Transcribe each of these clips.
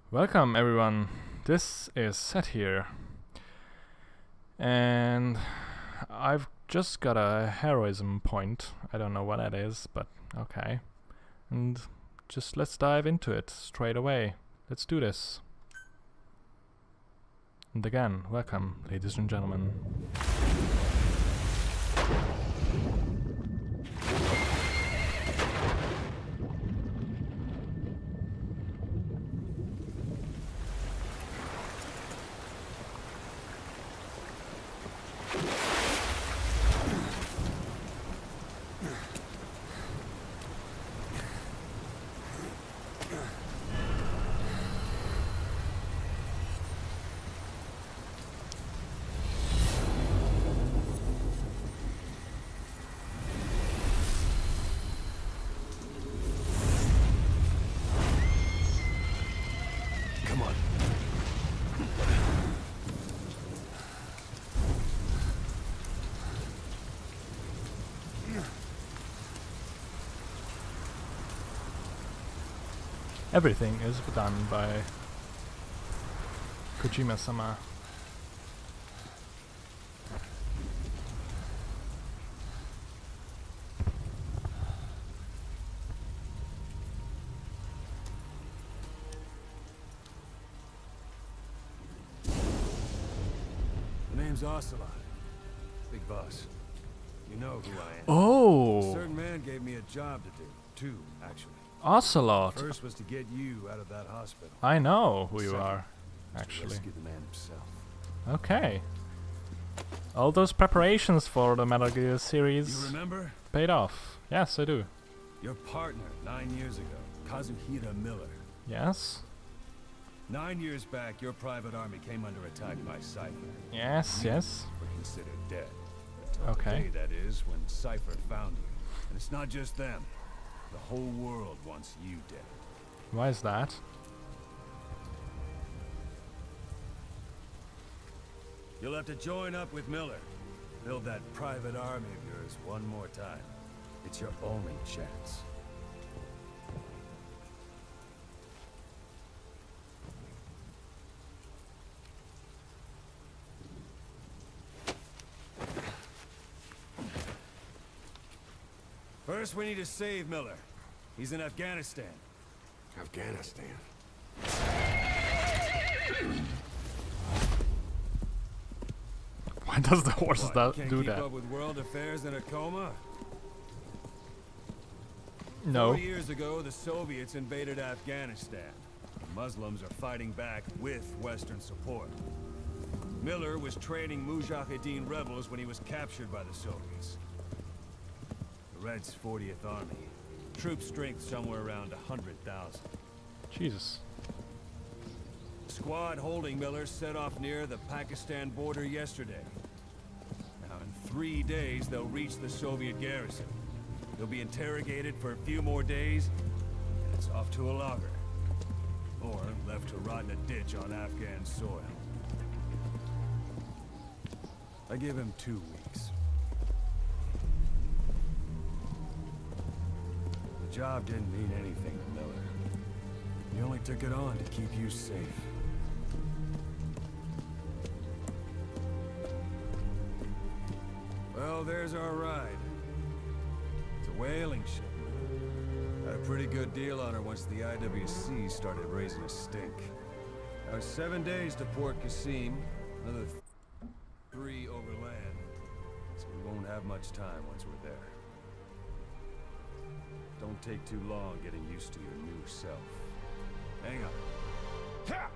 Welcome everyone, this is Set here, and I've just got a heroism point. I don't know what that is, but okay. And just let's dive into it straight away. Let's do this. And again, welcome, ladies and gentlemen. Everything is done by Kojima-sama. My name's Ocelot. Big boss. You know who I am. Oh! A certain man gave me a job to do. Two, actually. Ocelot! First was to get you out of that hospital. I know who you Second are, was actually. to rescue the man himself. Okay. All those preparations for the Metal Gear series You remember? paid off. Yes, I do. Your partner 9 years ago, Kazuhira Miller. Yes? 9 years back, your private army came under attack by Cypher. Yes, yes. Were considered dead. Until Okay. the day, that is, when Cypher found you. And it's not just them. The whole world wants you dead. Why is that? You'll have to join up with Miller. Build that private army of yours one more time. It's your only chance. First, we need to save Miller. He's in Afghanistan. Afghanistan. Why does the horses What, do can't keep that? up with world affairs in a coma? No. 4 years ago, the Soviets invaded Afghanistan. The Muslims are fighting back with Western support. Miller was training Mujahideen rebels when he was captured by the Soviets. The Reds' 40th Army. Troop strength somewhere around 100,000. Jesus. The squad holding Miller set off near the Pakistan border yesterday. Now in 3 days, they'll reach the Soviet garrison. They'll be interrogated for a few more days, and it's off to a lager. Or left to rot in a ditch on Afghan soil. I give him 2 weeks. The job didn't mean anything to Miller. He only took it on to keep you safe. Well, there's our ride. It's a whaling ship. Had a pretty good deal on her once the IWC started raising a stink. Now 7 days to Port Qasim, another 3 overland. So we won't have much time once we're there. Don't take too long getting used to your new self. Hang on. Ha!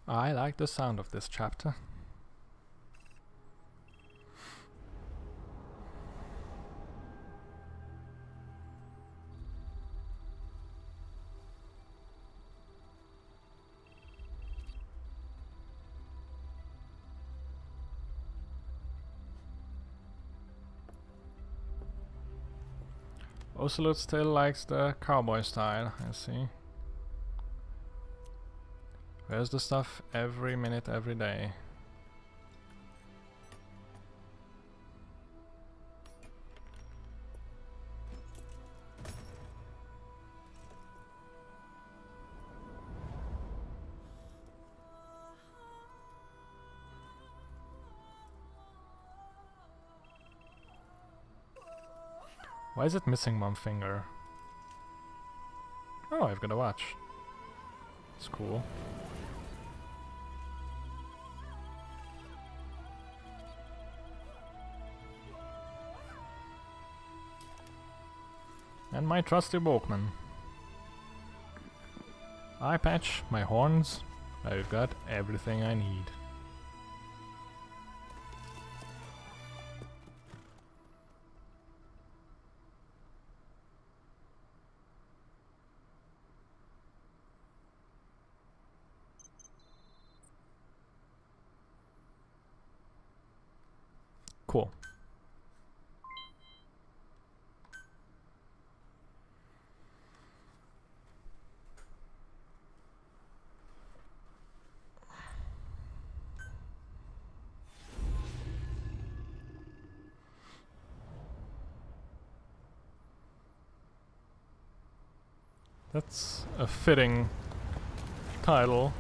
I like the sound of this chapter. Ocelot still likes the cowboy style, I see. Where's the stuff every minute, every day? Why is it missing one finger? Oh, I've got a watch. It's cool. And my trusty Walkman. Eye patch, my horns. I've got everything I need. Cool. That's a fitting title.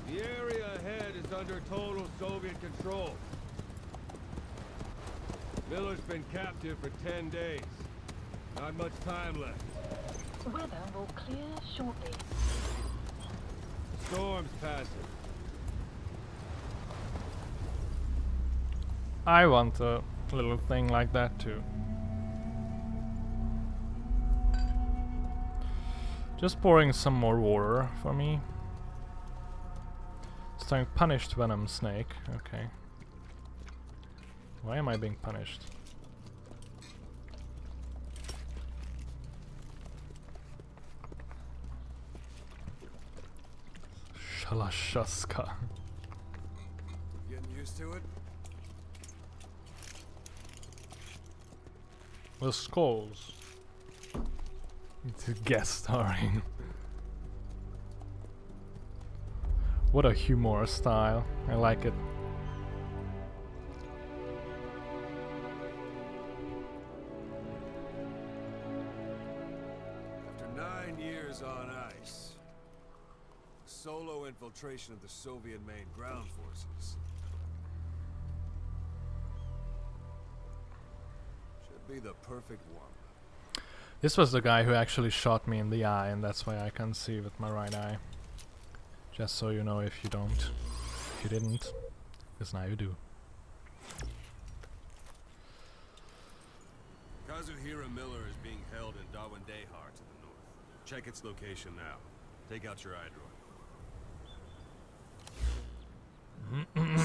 The area ahead is under total Soviet control. Miller's been captive for 10 days. Not much time left. Weather will clear shortly. Storm's passing. I want a little thing like that too. Just pouring some more water for me. Starting punished venom snake. Okay. Why am I being punished? Shalashaska. Getting used to it? The skulls. It's a guest starring. What a humor style. I like it. After 9 years on ice, solo infiltration of the Soviet main ground forces. Should be the perfect one. This was the guy who actually shot me in the eye, and that's why I can see with my right eye. Just so you know, if you don't. If you didn't, because now you do. Kazuhira Miller is being held in Dawandehar to the north. Check its location now. Take out your iDroid.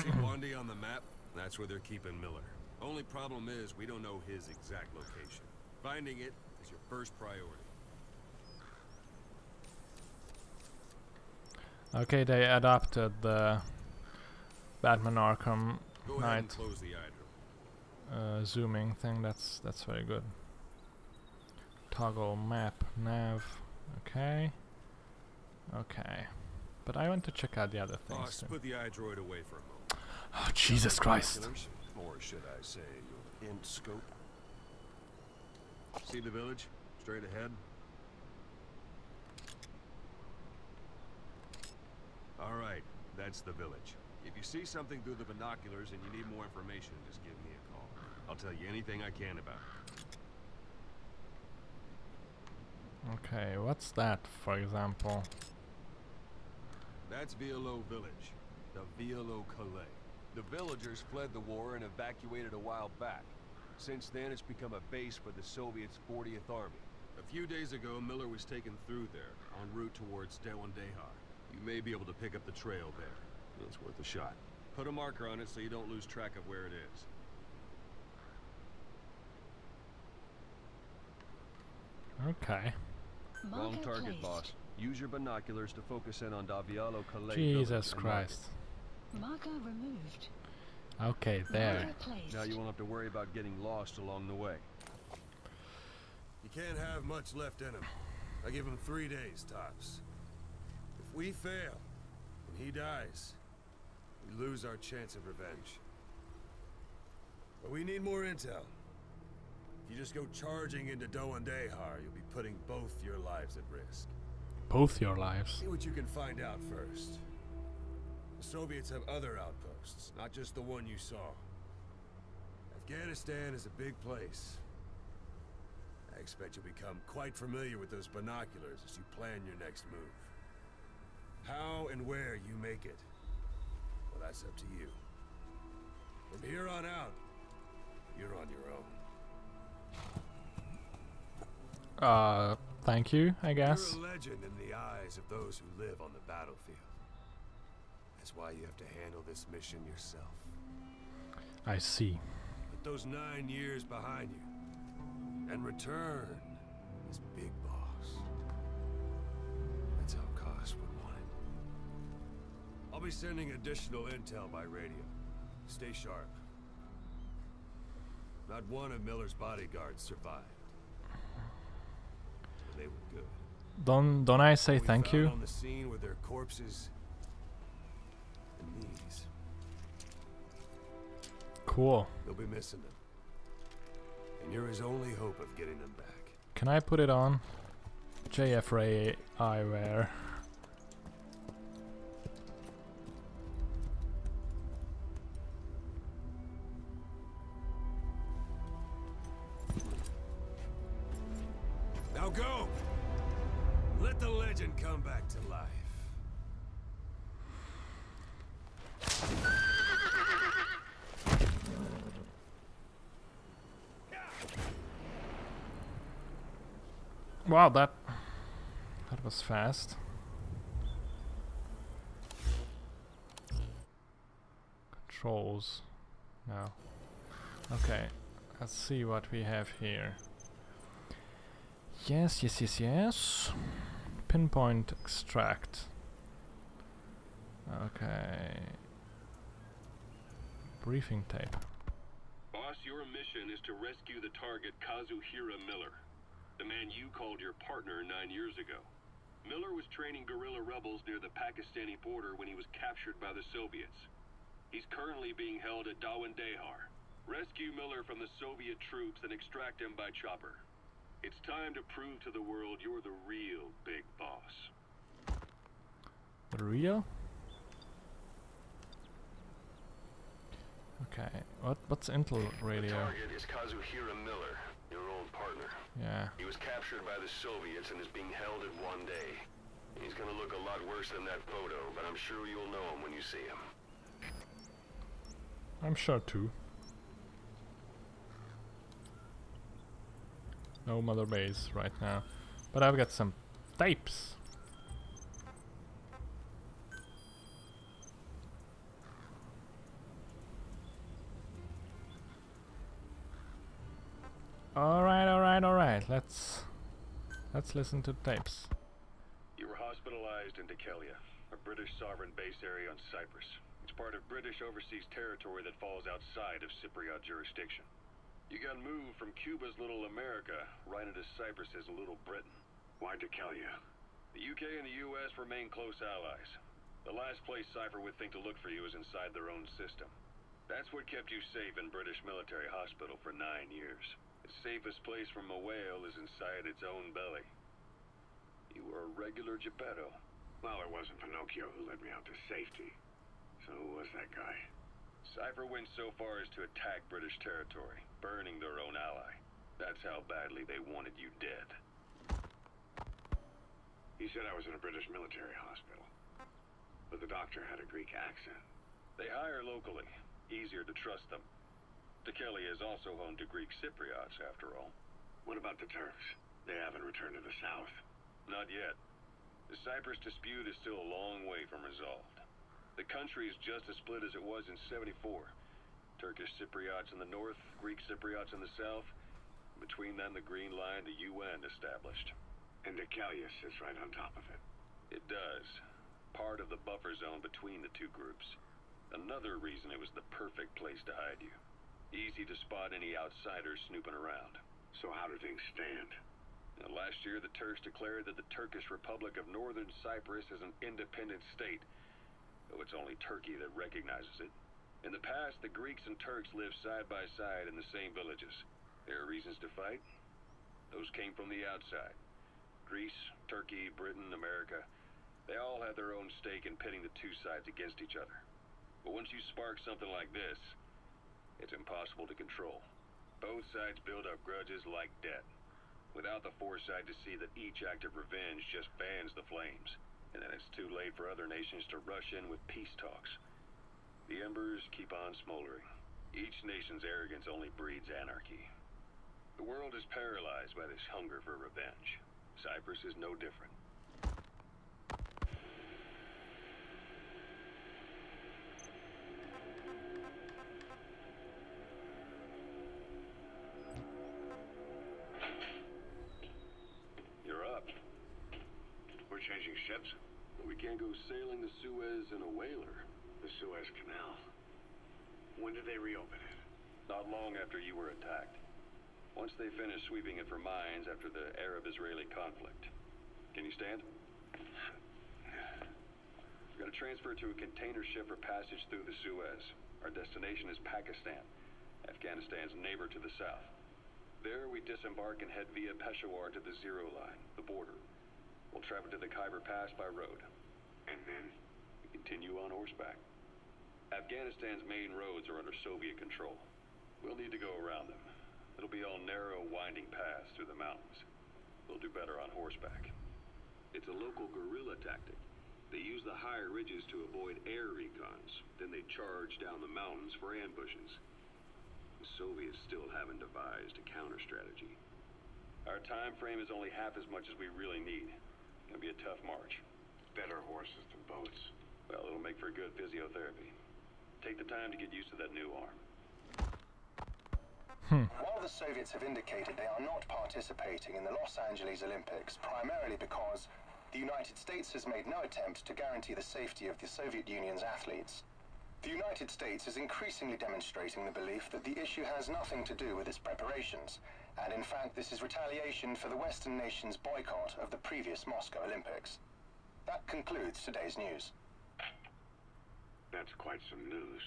See Wandy on the map? That's where they're keeping Miller. Only problem is, we don't know his exact location. Finding it is your first priority. Okay, they adapted the Batman Arkham Go ahead and Knight close the iDroid. zooming thing. That's very good. Toggle map nav. Okay. Okay. But I want to check out the other things Boss, too. put the iDroid away for a moment. Oh, Jesus Christ! Binoculars, or should I say, your int scope. See the village? Straight ahead. Alright, that's the village. If you see something through the binoculars and you need more information, just give me a call. I'll tell you anything I can about it. Okay, what's that, for example? That's Violo Village, the Violo Calais. The villagers fled the war and evacuated a while back. Since then, it's become a base for the Soviets' 40th Army. A few days ago, Miller was taken through there, en route towards Dawandehar. You may be able to pick up the trail there. It's worth a shot. Put a marker on it so you don't lose track of where it is. Okay. Wrong target, boss. Use your binoculars to focus in on Davialo Calais. Jesus Christ. Marker removed. Okay, there. Marker placed. Now you won't have to worry about getting lost along the way. You can't have much left in him. I give him 3 days, tops. If we fail, and he dies, we lose our chance of revenge. But we need more intel. If you just go charging into Doandehar, you'll be putting both your lives at risk. Both your lives. See what you can find out first. The Soviets have other outposts, not just the one you saw. Afghanistan is a big place. I expect you'll become quite familiar with those binoculars as you plan your next move. How and where you make it, well, that's up to you. From here on out, you're on your own. Thank you, I guess. You're a legend in the eyes of those who live on the battlefield. That's why you have to handle this mission yourself. I see. Put those 9 years behind you, and return as Big Boss. That's how Koss would want it. I'll be sending additional intel by radio. Stay sharp. Not one of Miller's bodyguards survived. They were good. Don't I say thank you? On the scene with their corpses and these. Cool. They'll be missing them. And you're his only hope of getting them back. Can I put it on? JF eyewear. Now go! Let the legend come back to life. Wow, that was fast. Controls. No. Okay. Let's see what we have here. Yes. Pinpoint extract. Okay. Briefing tape. Boss, your mission is to rescue the target Kazuhira Miller, the man you called your partner 9 years ago. Miller was training guerrilla rebels near the Pakistani border when he was captured by the Soviets. He's currently being held at Dawandehar. Rescue Miller from the Soviet troops and extract him by chopper. It's time to prove to the world you're the real Big Boss. The real? Okay. What's Intel radio? The target is Kazuhira Miller, your old partner. Yeah. He was captured by the Soviets and is being held at 1 day. He's gonna look a lot worse than that photo, but I'm sure you'll know him when you see him. I'm sure too. No mother base right now, but I've got some tapes. Alright. Let's listen to the tapes. You were hospitalized in Dikelia, a British sovereign base area on Cyprus. It's part of British overseas territory that falls outside of Cypriot jurisdiction. You got moved from Cuba's Little America right into Cyprus's Little Britain. Why Dikelia? The UK and the US remain close allies. The last place Cypher would think to look for you is inside their own system. That's what kept you safe in British military hospital for 9 years. The safest place from a whale is inside its own belly. You were a regular Geppetto. Well, it wasn't Pinocchio who led me out to safety. So who was that guy? Cypher went so far as to attack British territory, burning their own ally. That's how badly they wanted you dead. He said I was in a British military hospital. But the doctor had a Greek accent. They hire locally. Easier to trust them. Dikelia is also home to Greek Cypriots, after all. What about the Turks? They haven't returned to the south. Not yet. The Cyprus dispute is still a long way from resolved. The country is just as split as it was in '74. Turkish Cypriots in the north, Greek Cypriots in the south. Between them, the Green Line, the UN established. And Decalia sits right on top of it. It does. Part of the buffer zone between the two groups. Another reason it was the perfect place to hide you. Easy to spot any outsiders snooping around. So how do things stand? Now, last year, the Turks declared that the Turkish Republic of Northern Cyprus is an independent state, though it's only Turkey that recognizes it. In the past, the Greeks and Turks lived side by side in the same villages. There are reasons to fight. Those came from the outside. Greece, Turkey, Britain, America, they all had their own stake in pitting the two sides against each other. But once you spark something like this, it's impossible to control. Both sides build up grudges like debt, without the foresight to see that each act of revenge just fans the flames. And then it's too late for other nations to rush in with peace talks. The embers keep on smoldering. Each nation's arrogance only breeds anarchy. The world is paralyzed by this hunger for revenge. Cyprus is no different. You're up. We're changing ships? We can't go sailing the Suez in a whaler. The Suez Canal. When did they reopen it? Not long after you were attacked. Once they finished sweeping it for mines after the Arab-Israeli conflict. Can you stand? We're going to transfer to a container ship for passage through the Suez. Our destination is Pakistan, Afghanistan's neighbor to the south. There we disembark and head via Peshawar to the Zero Line, the border. We'll travel to the Khyber Pass by road. And then? We continue on horseback. Afghanistan's main roads are under Soviet control. We'll need to go around them. It'll be all narrow, winding paths through the mountains. We'll do better on horseback. It's a local guerrilla tactic. They use the higher ridges to avoid air recons. Then they charge down the mountains for ambushes. The Soviets still haven't devised a counter strategy. Our time frame is only half as much as we really need. It'll be a tough march. Better horses than boats. Well, it'll make for good physiotherapy. Take the time to get used to that new arm. While the Soviets have indicated they are not participating in the Los Angeles Olympics, primarily because the United States has made no attempt to guarantee the safety of the Soviet Union's athletes, the United States is increasingly demonstrating the belief that the issue has nothing to do with its preparations, and in fact this is retaliation for the Western nations' boycott of the previous Moscow Olympics. That concludes today's news. That's quite some news.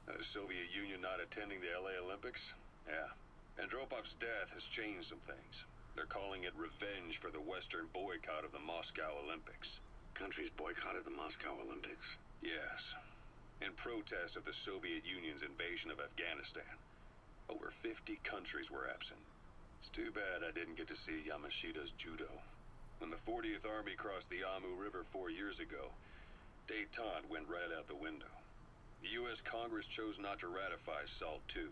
The Soviet Union not attending the LA Olympics? Yeah. Andropov's death has changed some things. They're calling it revenge for the Western boycott of the Moscow Olympics. Countries boycotted the Moscow Olympics? Yes. In protest of the Soviet Union's invasion of Afghanistan. Over 50 countries were absent. It's too bad I didn't get to see Yamashita's judo. When the 40th Army crossed the Amu River 4 years ago, détente went right out the window. The U.S. Congress chose not to ratify SALT II.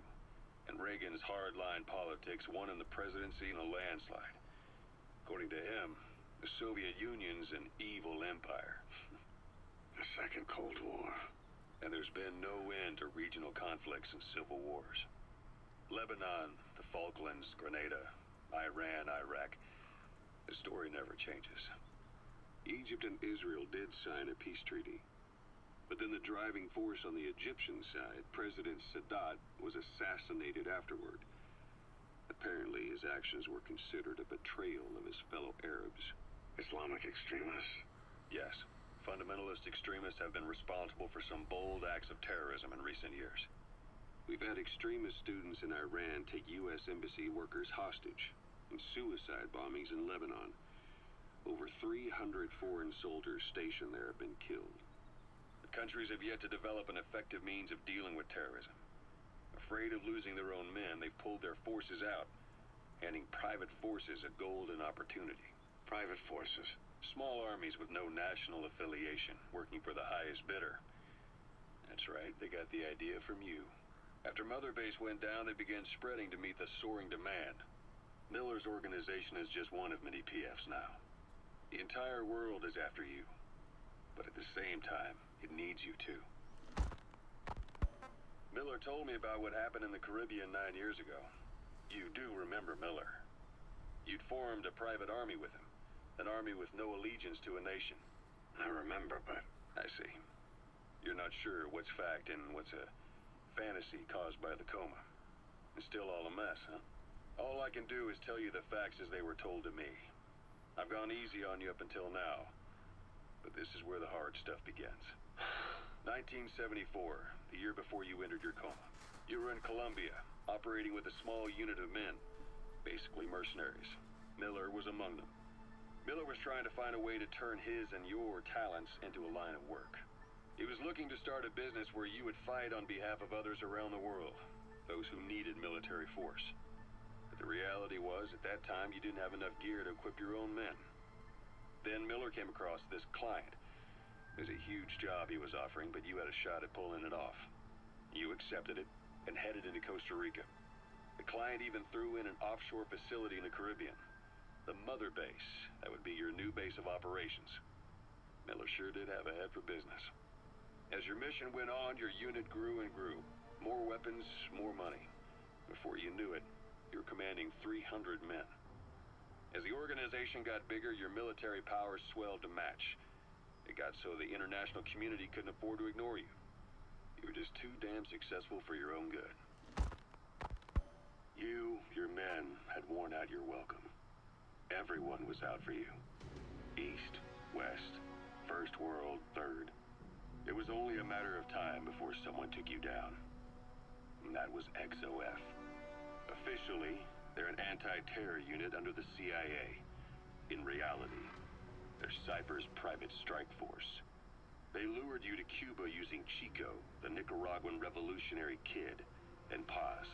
And Reagan's hardline politics won in the presidency in a landslide. According to him, the Soviet Union's an evil empire. The Second Cold War. And there's been no end to regional conflicts and civil wars. Lebanon, the Falklands, Grenada, Iran, Iraq. The story never changes. Egypt and Israel did sign a peace treaty. But then the driving force on the Egyptian side, President Sadat, was assassinated afterward. Apparently, his actions were considered a betrayal of his fellow Arabs. Islamic extremists? Yes. Fundamentalist extremists have been responsible for some bold acts of terrorism in recent years. We've had extremist students in Iran take U.S. embassy workers hostage, and suicide bombings in Lebanon. Over 300 foreign soldiers stationed there have been killed. Countries have yet to develop an effective means of dealing with terrorism. Afraid of losing their own men, they've pulled their forces out, handing private forces a golden opportunity. Private forces? Small armies with no national affiliation, working for the highest bidder. That's right, they got the idea from you. After Mother Base went down, they began spreading to meet the soaring demand. Miller's organization is just one of many PFs now. The entire world is after you. but at the same time, it needs you to. Miller told me about what happened in the Caribbean 9 years ago. You do remember Miller. You'd formed a private army with him. An army with no allegiance to a nation. I remember, but... I see. You're not sure what's fact and what's a fantasy caused by the coma. It's still all a mess, huh? All I can do is tell you the facts as they were told to me. I've gone easy on you up until now, but this is where the hard stuff begins. 1974, the year before you entered your coma. You were in Colombia, operating with a small unit of men, basically mercenaries. Miller was among them. Miller was trying to find a way to turn his and your talents into a line of work. He was looking to start a business where you would fight on behalf of others around the world, those who needed military force. But the reality was, at that time, you didn't have enough gear to equip your own men. Then Miller came across this client. It was a huge job he was offering, but you had a shot at pulling it off. You accepted it and headed into Costa Rica. The client even threw in an offshore facility in the Caribbean. The mother base, that would be your new base of operations. Miller sure did have a head for business. As your mission went on, your unit grew and grew. More weapons, more money. Before you knew it, you were commanding 300 men. As the organization got bigger, your military powers swelled to match. It got so the international community couldn't afford to ignore you. You were just too damn successful for your own good. You, your men, had worn out your welcome. Everyone was out for you. East, West, First World, Third. It was only a matter of time before someone took you down. And that was XOF. Officially, they're an anti-terror unit under the CIA. In reality, they're Cypher's private strike force. They lured you to Cuba using Chico, the Nicaraguan revolutionary kid, and Paz,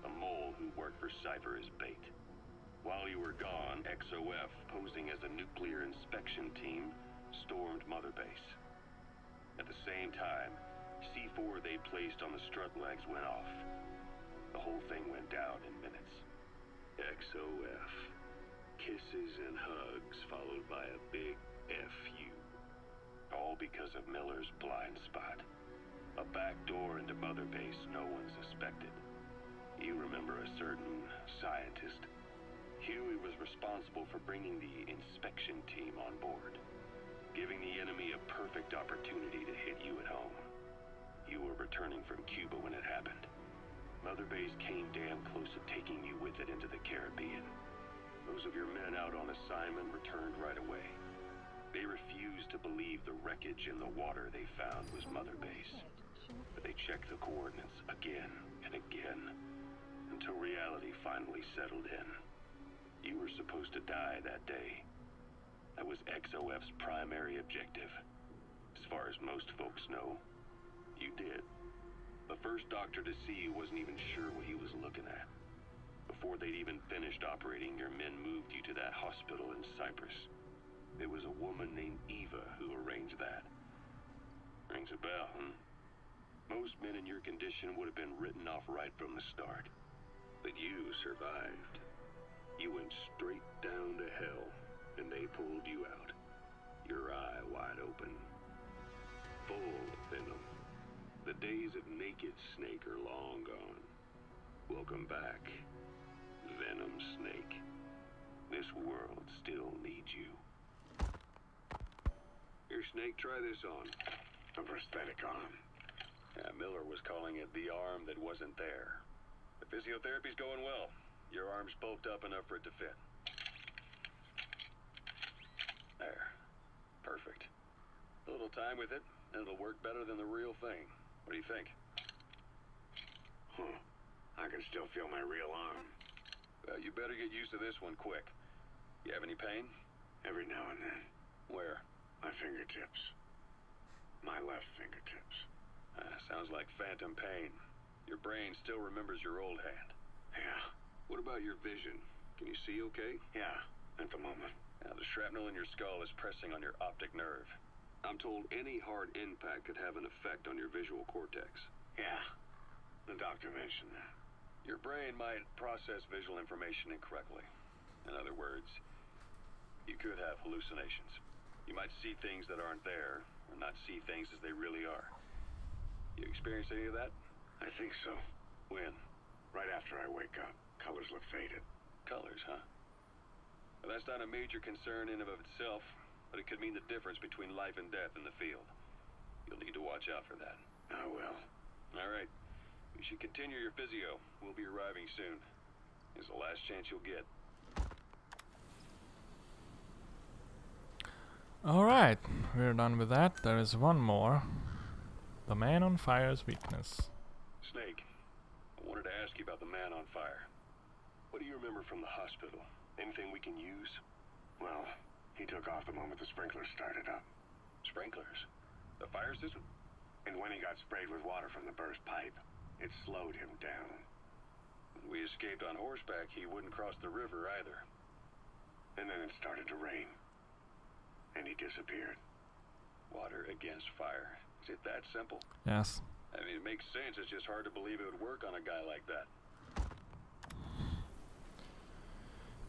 a mole who worked for Cypher as bait. While you were gone, XOF, posing as a nuclear inspection team, stormed Mother Base. At the same time, C4 they placed on the strut legs went off. The whole thing went down in minutes. XOF. Kisses and hugs followed by a big FU. All because of Miller's blind spot. A back door into Mother Base no one suspected. You remember a certain scientist. Huey was responsible for bringing the inspection team on board, giving the enemy a perfect opportunity to hit you at home. You were returning from Cuba when it happened. Mother Base came damn close to taking you with it into the Caribbean. Those of your men out on assignment returned right away. They refused to believe the wreckage in the water they found was Mother Base. But they checked the coordinates again and again, until reality finally settled in. You were supposed to die that day. That was XOF's primary objective. As far as most folks know, you did. The first doctor to see you wasn't even sure what he was looking at. Before they'd even finished operating, your men moved you to that hospital in Cyprus. It was a woman named Eva who arranged that. Rings a bell, huh? Most men in your condition would have been written off right from the start. But you survived. You went straight down to hell, and they pulled you out. Your eye wide open. Full of venom. The days of naked Snake are long gone. Welcome back, Venom Snake. This world still needs you. Here, Snake, try this on. A prosthetic arm. Yeah, Miller was calling it the arm that wasn't there. The physiotherapy's going well. Your arm's bulked up enough for it to fit. There. Perfect. A little time with it, and it'll work better than the real thing. What do you think? Huh. I can still feel my real arm. Well, you better get used to this one quick. You have any pain? Every now and then. Where? My fingertips. My left fingertips. Sounds like phantom pain. Your brain still remembers your old hand. Yeah. What about your vision? Can you see okay? Yeah, at the moment. Now, the shrapnel in your skull is pressing on your optic nerve. I'm told any hard impact could have an effect on your visual cortex. Yeah, the doctor mentioned that. Your brain might process visual information incorrectly. In other words, you could have hallucinations. You might see things that aren't there, or not see things as they really are. You experience any of that? I think so. When? Right after I wake up, colors look faded. Colors, huh? Well, that's not a major concern in and of itself, but it could mean the difference between life and death in the field. You'll need to watch out for that. I will. All right. You should continue your physio. We'll be arriving soon. It's the last chance you'll get. Alright, we're done with that. There is one more. The Man on Fire's weakness. Snake, I wanted to ask you about the Man on Fire. What do you remember from the hospital? Anything we can use? Well, he took off the moment the sprinklers started up. Sprinklers? The fire system? And when he got sprayed with water from the burst pipe, it slowed him down. When we escaped on horseback, he wouldn't cross the river either. And then it started to rain. And he disappeared. Water against fire. Is it that simple? Yes. I mean, it makes sense. It's just hard to believe it would work on a guy like that.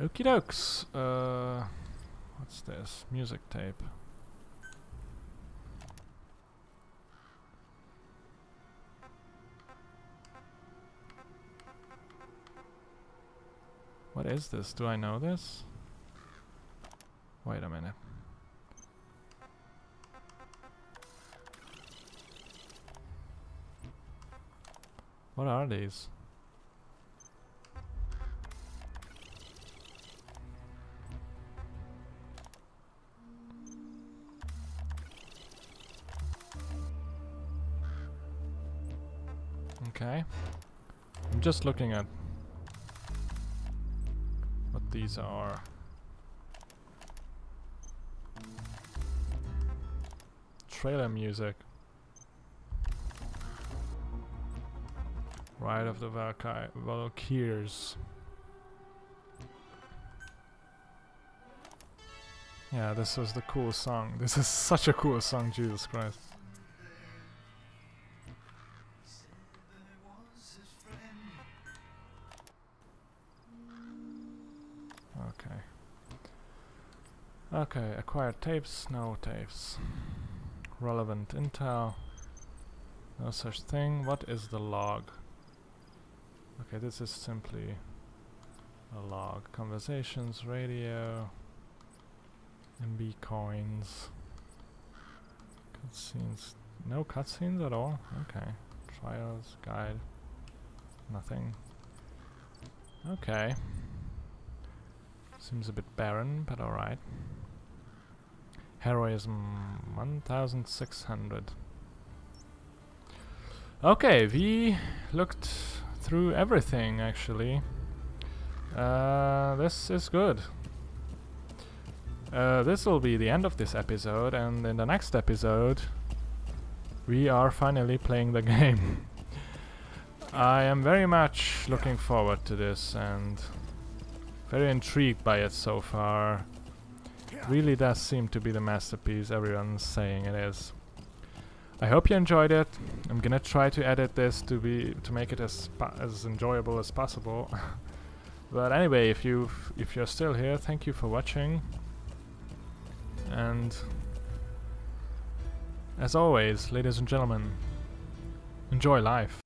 Okie dokes. What's this? Music tape. What is this? Do I know this? Wait a minute. What are these? Okay. I'm just looking at what these are. Trailer music. Ride of the Valkyries. Yeah, this was the cool song. This is such a cool song, Jesus Christ. Okay. Okay, acquired tapes, no tapes. Relevant intel. No such thing. What is the log? Okay, this is simply a log. Conversations, radio, MB coins, cutscenes. No cutscenes at all? Okay. Trials, guide, nothing. Okay. Seems a bit barren, but alright. Heroism 1600. Okay, we looked through everything actually. This is good. This will be the end of this episode, and in the next episode we are finally playing the game. I am very much looking forward to this and very intrigued by it so far. Really does seem to be the masterpiece everyone's saying it is. I hope you enjoyed it. I'm gonna try to edit this to make it as enjoyable as possible. But anyway, if you're still here, thank you for watching. And as always, ladies and gentlemen, enjoy life.